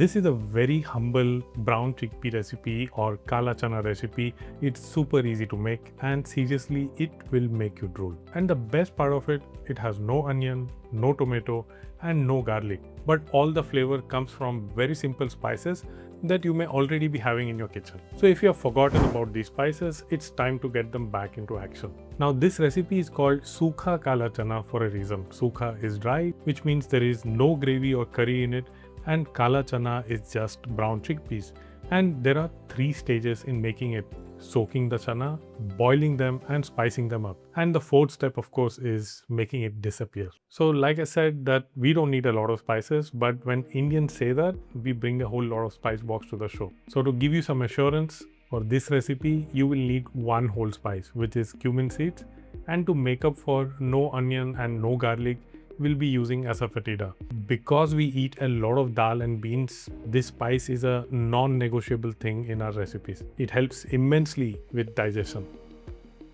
This is a very humble brown chickpea recipe or Kala Chana recipe. It's super easy to make and seriously it will make you drool. And the best part of it, it has no onion, no tomato and no garlic. But all the flavor comes from very simple spices that you may already be having in your kitchen. So if you have forgotten about these spices, it's time to get them back into action. Now this recipe is called Sukha Kala Chana for a reason. Sukha is dry, which means there is no gravy or curry in it, and Kala Chana is just brown chickpeas. And there are 3 stages in making it: soaking the chana, boiling them and spicing them up. And the 4th step of course is making it disappear. So like I said that we don't need a lot of spices, but when Indians say that, we bring a whole lot of spice box to the show. So to give you some assurance, for this recipe you will need 1 whole spice, which is cumin seeds, and to make up for no onion and no garlic, we'll be using asafoetida. Because we eat a lot of dal and beans, this spice is a non-negotiable thing in our recipes. It helps immensely with digestion.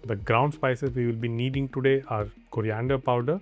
The ground spices we will be needing today are coriander powder,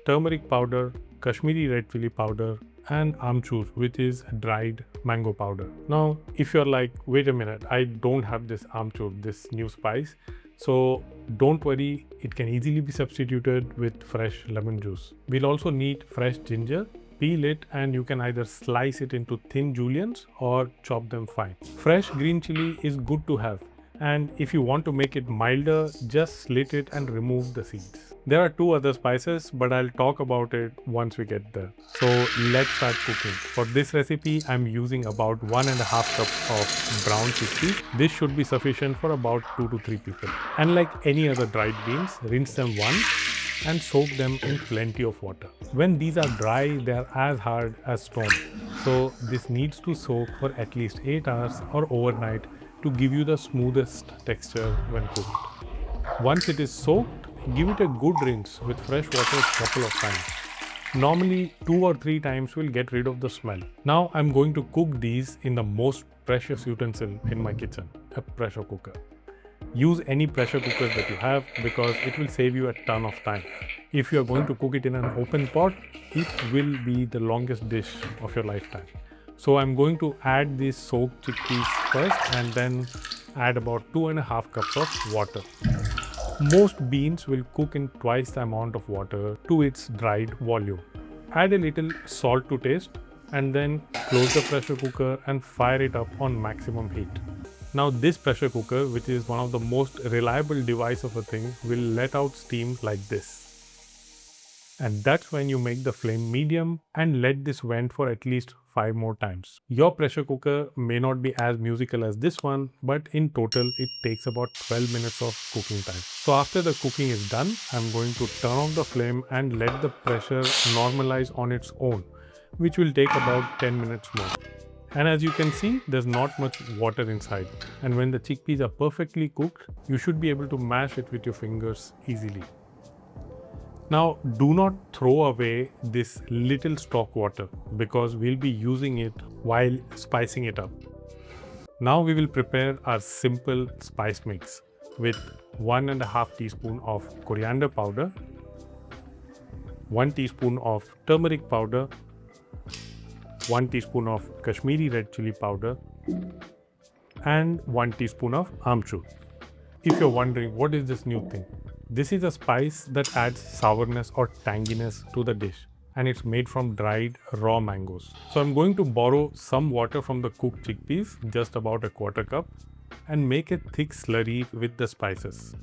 turmeric powder, Kashmiri red chili powder, and amchur, which is dried mango powder. Now, if you're like, wait a minute, I don't have this amchur, this new spice. So don't worry, it can easily be substituted with fresh lemon juice. We'll also need fresh ginger. Peel it and you can either slice it into thin juliennes or chop them fine. Fresh green chili is good to have, and if you want to make it milder, just slit it and remove the seeds. There are 2 other spices, but I'll talk about it once we get there. So let's start cooking. For this recipe, I'm using about 1.5 cups of brown chickpeas. This should be sufficient for about 2 to 3 people. And like any other dried beans, rinse them once and soak them in plenty of water. When these are dry, they are as hard as stone. So this needs to soak for at least 8 hours or overnight to give you the smoothest texture when cooked. Once it is soaked, give it a good rinse with fresh water a couple of times. Normally 2 or 3 times will get rid of the smell. Now I'm going to cook these in the most precious utensil in my kitchen, a pressure cooker. Use any pressure cookers that you have because it will save you a ton of time. If you are going to cook it in an open pot, it will be the longest dish of your lifetime. So I'm going to add these soaked chickpeas first and then add about 2.5 cups of water. Most beans will cook in twice the amount of water to its dried volume. Add a little salt to taste and then close the pressure cooker and fire it up on maximum heat. Now this pressure cooker, which is one of the most reliable device of a thing, will let out steam like this. And that's when you make the flame medium and let this vent for at least 5 more times. Your pressure cooker may not be as musical as this one, but in total it takes about 12 minutes of cooking time. So after the cooking is done, I'm going to turn off the flame and let the pressure normalize on its own, which will take about 10 minutes more. And as you can see, there's not much water inside. And when the chickpeas are perfectly cooked, you should be able to mash it with your fingers easily. Now, do not throw away this little stock water because we'll be using it while spicing it up. Now we will prepare our simple spice mix with 1.5 teaspoon of coriander powder, 1 teaspoon of turmeric powder, 1 teaspoon of Kashmiri red chili powder, and 1 teaspoon of amchur. If you're wondering what is this new thing, this is a spice that adds sourness or tanginess to the dish, and it's made from dried raw mangoes. So I'm going to borrow some water from the cooked chickpeas, just about a 1/4 cup, and make a thick slurry with the spices.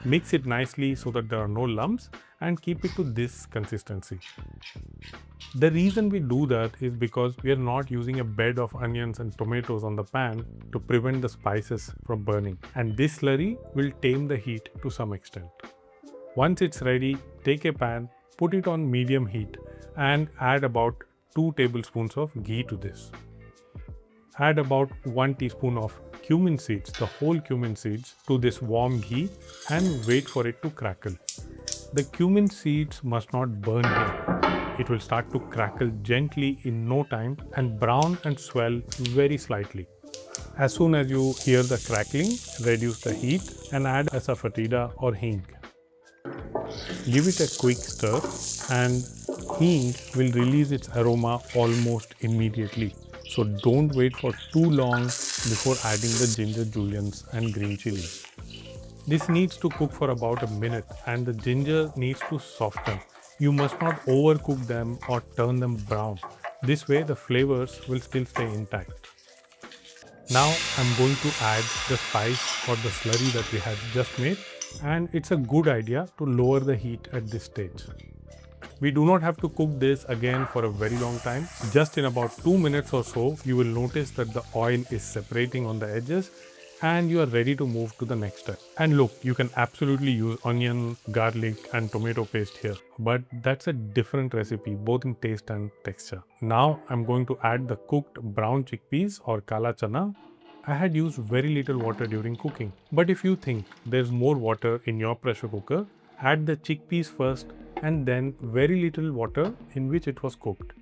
Mix it nicely so that there are no lumps and keep it to this consistency. The reason we do that is because we are not using a bed of onions and tomatoes on the pan to prevent the spices from burning, and this slurry will tame the heat to some extent. Once it's ready, take a pan, put it on medium heat and add about 2 tablespoons of ghee to this. Add about 1 teaspoon of cumin seeds, the whole cumin seeds, to this warm ghee and wait for it to crackle. The cumin seeds must not burn here. It will start to crackle gently in no time and brown and swell very slightly. As soon as you hear the crackling, reduce the heat and add asafoetida or hing. Give it a quick stir and hing will release its aroma almost immediately. So don't wait for too long before adding the ginger juliennes and green chilies. This needs to cook for about a minute and the ginger needs to soften. You must not overcook them or turn them brown. This way the flavors will still stay intact. Now I'm going to add the spice or the slurry that we had just made, and it's a good idea to lower the heat at this stage. We do not have to cook this again for a very long time. Just in about 2 minutes or so, you will notice that the oil is separating on the edges and you are ready to move to the next step. And look, you can absolutely use onion, garlic and tomato paste here, but that's a different recipe both in taste and texture. Now I'm going to add the cooked brown chickpeas or Kala Chana. I had used very little water during cooking, but if you think there's more water in your pressure cooker, add the chickpeas first and then very little water in which it was cooked.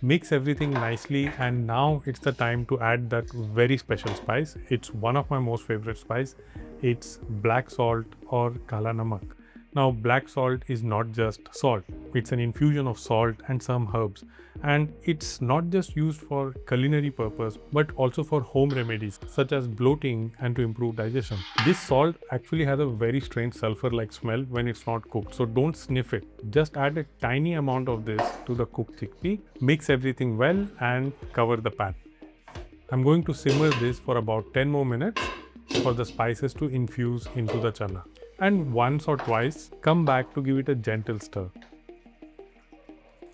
Mix everything nicely, and now it's the time to add that very special spice. It's one of my most favorite spice. It's black salt or kala namak. Now black salt is not just salt, it's an infusion of salt and some herbs, and it's not just used for culinary purpose but also for home remedies such as bloating and to improve digestion. This salt actually has a very strange sulfur like smell when it's not cooked, so don't sniff it. Just add a tiny amount of this to the cooked chickpea, mix everything well and cover the pan. I'm going to simmer this for about 10 more minutes for the spices to infuse into the chana. And once or twice, come back to give it a gentle stir.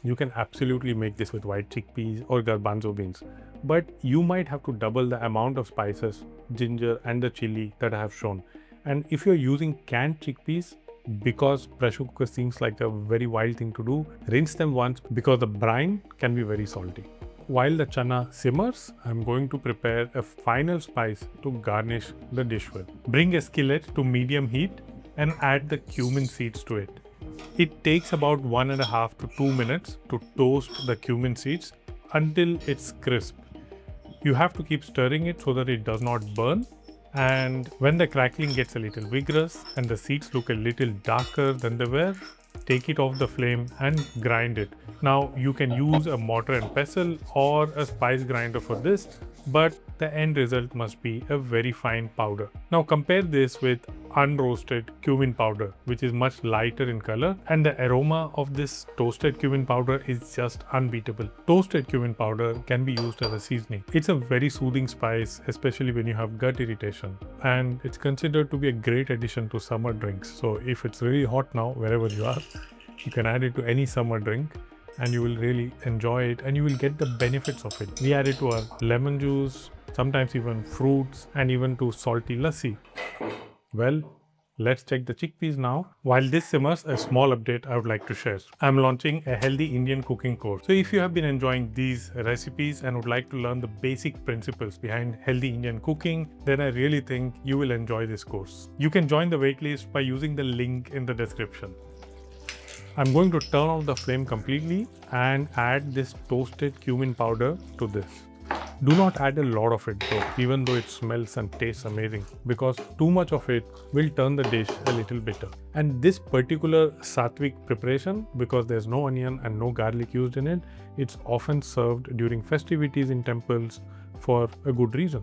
You can absolutely make this with white chickpeas or garbanzo beans, but you might have to double the amount of spices, ginger and the chili that I have shown. And if you're using canned chickpeas, because pressure cooker seems like a very wild thing to do, rinse them once because the brine can be very salty. While the chana simmers, I'm going to prepare a final spice to garnish the dish with. Bring a skillet to medium heat and add the cumin seeds to it. It takes about 1.5 to 2 minutes to toast the cumin seeds until it's crisp. You have to keep stirring it so that it does not burn, and when the crackling gets a little vigorous and the seeds look a little darker than they were, take it off the flame and grind it. Now you can use a mortar and pestle or a spice grinder for this, but the end result must be a very fine powder. Now compare this with unroasted cumin powder, which is much lighter in color, and the aroma of this toasted cumin powder is just unbeatable. Toasted cumin powder can be used as a seasoning. It's a very soothing spice, especially when you have gut irritation, and it's considered to be a great addition to summer drinks. So if it's really hot now, wherever you are, you can add it to any summer drink and you will really enjoy it and you will get the benefits of it. We add it to our lemon juice, sometimes even fruits, and even to salty lassi. Well, let's check the chickpeas now. While this simmers, a small update I would like to share. I'm launching a healthy Indian cooking course. So if you have been enjoying these recipes and would like to learn the basic principles behind healthy Indian cooking, then I really think you will enjoy this course. You can join the waitlist by using the link in the description. I'm going to turn off the flame completely and add this toasted cumin powder to this. Do not add a lot of it though, even though it smells and tastes amazing, because too much of it will turn the dish a little bitter. And this particular sattvic preparation, because there's no onion and no garlic used in it, it's often served during festivities in temples for a good reason.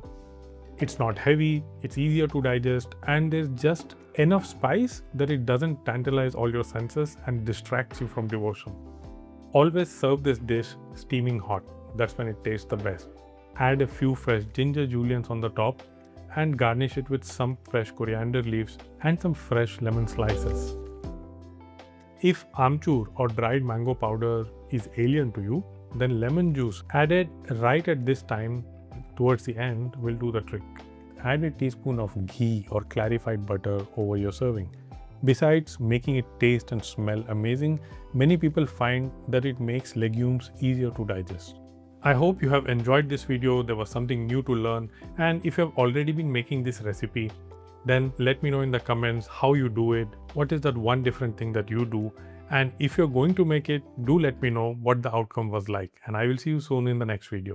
It's not heavy, it's easier to digest, and there's just enough spice that it doesn't tantalize all your senses and distracts you from devotion. Always serve this dish steaming hot. That's when it tastes the best. Add a few fresh ginger juliennes on the top and garnish it with some fresh coriander leaves and some fresh lemon slices. If amchur or dried mango powder is alien to you, then lemon juice added right at this time towards the end will do the trick. Add a teaspoon of ghee or clarified butter over your serving. Besides making it taste and smell amazing, many people find that it makes legumes easier to digest. I hope you have enjoyed this video. There was something new to learn, and if you have already been making this recipe, then let me know in the comments how you do it, what is that one different thing that you do, and if you're going to make it, do let me know what the outcome was like, and I will see you soon in the next video.